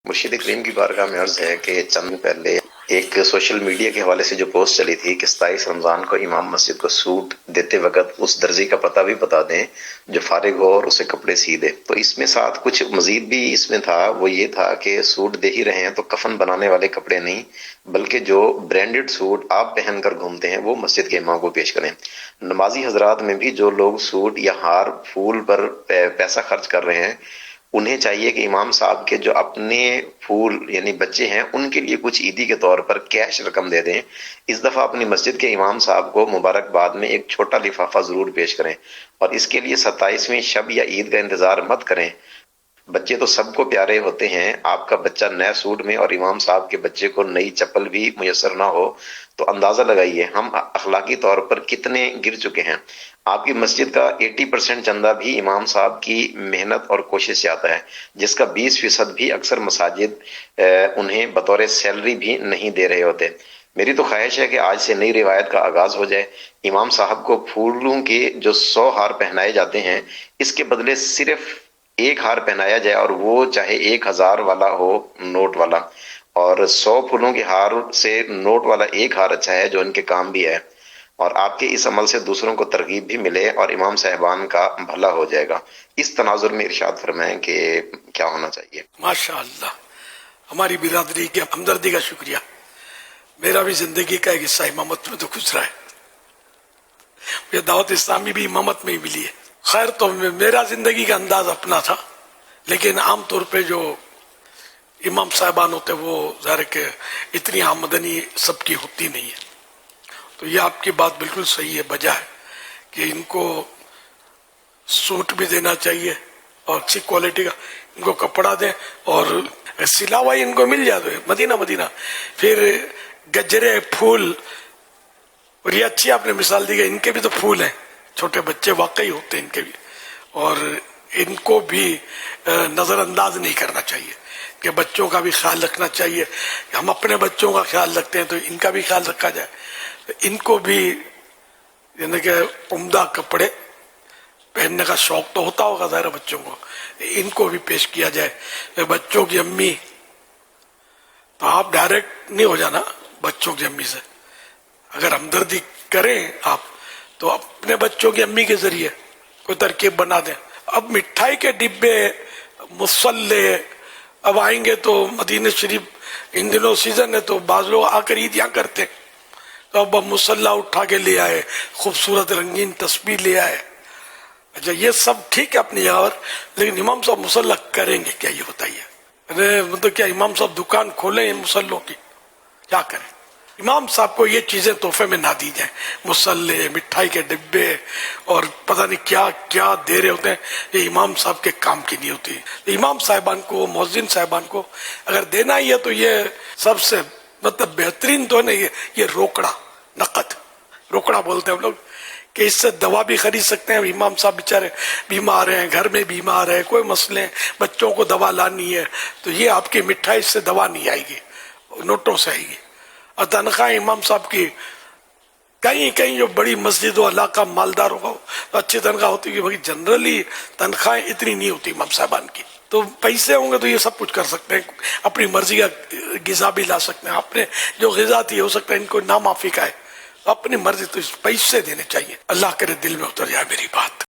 مرشد کریم کی بارگاہ میں عرض ہے کہ چند دن پہلے ایک سوشل میڈیا کے حوالے سے جو پوسٹ چلی تھی کہ 27 رمضان کو امام مسجد کو سوٹ دیتے وقت اس درزی کا پتہ بھی بتا دیں جو فارغ ہو اور اسے کپڑے سی دے. تو اس میں ساتھ کچھ مزید بھی اس میں تھا، وہ یہ تھا کہ سوٹ دے ہی رہے ہیں تو کفن بنانے والے کپڑے نہیں بلکہ جو برانڈڈ سوٹ آپ پہن کر گھومتے ہیں وہ مسجد کے امام کو پیش کریں. نمازی حضرات میں بھی جو لوگ سوٹ یا ہار پھول پر پیسہ خرچ کر رہے ہیں انہیں چاہیے کہ امام صاحب کے جو اپنے پھول یعنی بچے ہیں ان کے لیے کچھ عیدی کے طور پر کیش رقم دے دیں. اس دفعہ اپنی مسجد کے امام صاحب کو مبارکباد میں ایک چھوٹا لفافہ ضرور پیش کریں اور اس کے لیے 27ویں شب یا عید کا انتظار مت کریں. بچے تو سب کو پیارے ہوتے ہیں، آپ کا بچہ نئے سوٹ میں اور امام صاحب کے بچے کو نئی چپل بھی میسر نہ ہو تو اندازہ لگائیے ہم اخلاقی طور پر کتنے گر چکے ہیں. آپ کی مسجد کا 80% چندہ بھی امام صاحب کی محنت اور کوشش سے آتا ہے، جس کا 20% بھی اکثر مساجد انہیں بطور سیلری بھی نہیں دے رہے ہوتے. میری تو خواہش ہے کہ آج سے نئی روایت کا آغاز ہو جائے. امام صاحب کو پھولوں کے جو 100 ہار پہنائے جاتے ہیں اس کے بدلے صرف ایک ہار پہنایا جائے اور وہ چاہے 1000 والا ہو نوٹ والا، اور 100 پھولوں کے ہار سے نوٹ والا ایک ہار اچھا ہے جو ان کے کام بھی ہے. اور آپ کے اس عمل سے دوسروں کو ترغیب بھی ملے اور امام صاحبان کا بھلا ہو جائے گا. اس تناظر میں ارشاد فرمائیں کہ کیا ہونا چاہیے. ماشاء اللہ، ہماری برادری کی ہمدردی کا شکریہ. میرا بھی زندگی کا ایک حصہ امامت میں تو گزرا ہے. مجھے دعوت اسلامی بھی امامت میں ہی ملی ہے. خیر تو میرا زندگی کا انداز اپنا تھا، لیکن عام طور پہ جو امام صاحبان ہوتے وہ ظاہر کہ اتنی آمدنی سب کی ہوتی نہیں ہے. تو یہ آپ کی بات بالکل صحیح ہے، بجا ہے کہ ان کو سوٹ بھی دینا چاہیے اور اچھی کوالٹی کا ان کو کپڑا دیں اور سلا ہوا ان کو مل جاتا ہے مدینہ. پھر گجرے پھول، اور یہ اچھی آپ نے مثال دی کہ ان کے بھی تو پھول ہیں، چھوٹے بچے واقعی ہوتے ہیں ان کے بھی، اور ان کو بھی نظر انداز نہیں کرنا چاہیے کہ بچوں کا بھی خیال رکھنا چاہیے. ہم اپنے بچوں کا خیال رکھتے ہیں تو ان کا بھی خیال رکھا جائے. ان کو بھی یعنی کہ عمدہ کپڑے پہننے کا شوق تو ہوتا ہوگا ظاہر بچوں کو، ان کو بھی پیش کیا جائے. بچوں کی امی، تو آپ ڈائریکٹ نہیں ہو جانا بچوں کی امی سے، اگر ہمدردی کریں آپ تو اپنے بچوں کی امی کے ذریعے کوئی ترکیب بنا دیں. اب مٹھائی کے ڈبے، مسلے، اب آئیں گے تو مدینہ شریف ان دنوں سیزن ہے تو بعض لوگ آ کر عیدیاں کرتے، تو اب مسلح اٹھا کے لے آئے، خوبصورت رنگین تسبیح لے آئے. اچھا یہ سب ٹھیک ہے اپنی جگہ پر، لیکن امام صاحب مسلح کریں گے کیا یہ بتائیے؟ مطلب کیا امام صاحب دکان کھولیں مسلوں کی؟ کیا کریں؟ امام صاحب کو یہ چیزیں تحفے میں نہ دی جائیں، مسلے، مٹھائی کے ڈبے اور پتہ نہیں کیا کیا دے رہے ہوتے ہیں، یہ امام صاحب کے کام کی نہیں ہوتی. امام صاحبان کو، مؤذن صاحبان کو اگر دینا ہی ہے تو یہ سب سے مطلب بہترین تو نہیں، یہ روکڑا، نقد روکڑا بولتے ہیں ہم لوگ، کہ اس سے دوا بھی خرید سکتے ہیں. امام صاحب بیچارے بیمار ہیں، گھر میں بیمار ہے، کوئی مسئلے ہیں، بچوں کو دوا لانی ہے، تو یہ آپ کی مٹھائی سے دوا نہیں آئے گی، نوٹوں سے آئے گی. اور تنخواہ امام صاحب کی کہیں جو بڑی مسجد و علاقہ مالدار ہوگا تو اچھی تنخواہ ہوتی ہے، بھائی جنرلی تنخواہیں اتنی نہیں ہوتی امام صاحبان کی. تو پیسے ہوں گے تو یہ سب کچھ کر سکتے ہیں، اپنی مرضی کا غذا بھی لا سکتے ہیں. اپنے جو غذا تھی ہو سکتا ہے ان کو نامعافی کا ہے، اپنی مرضی، تو پیسے دینے چاہیے. اللہ کرے دل میں اتر جائے میری بات.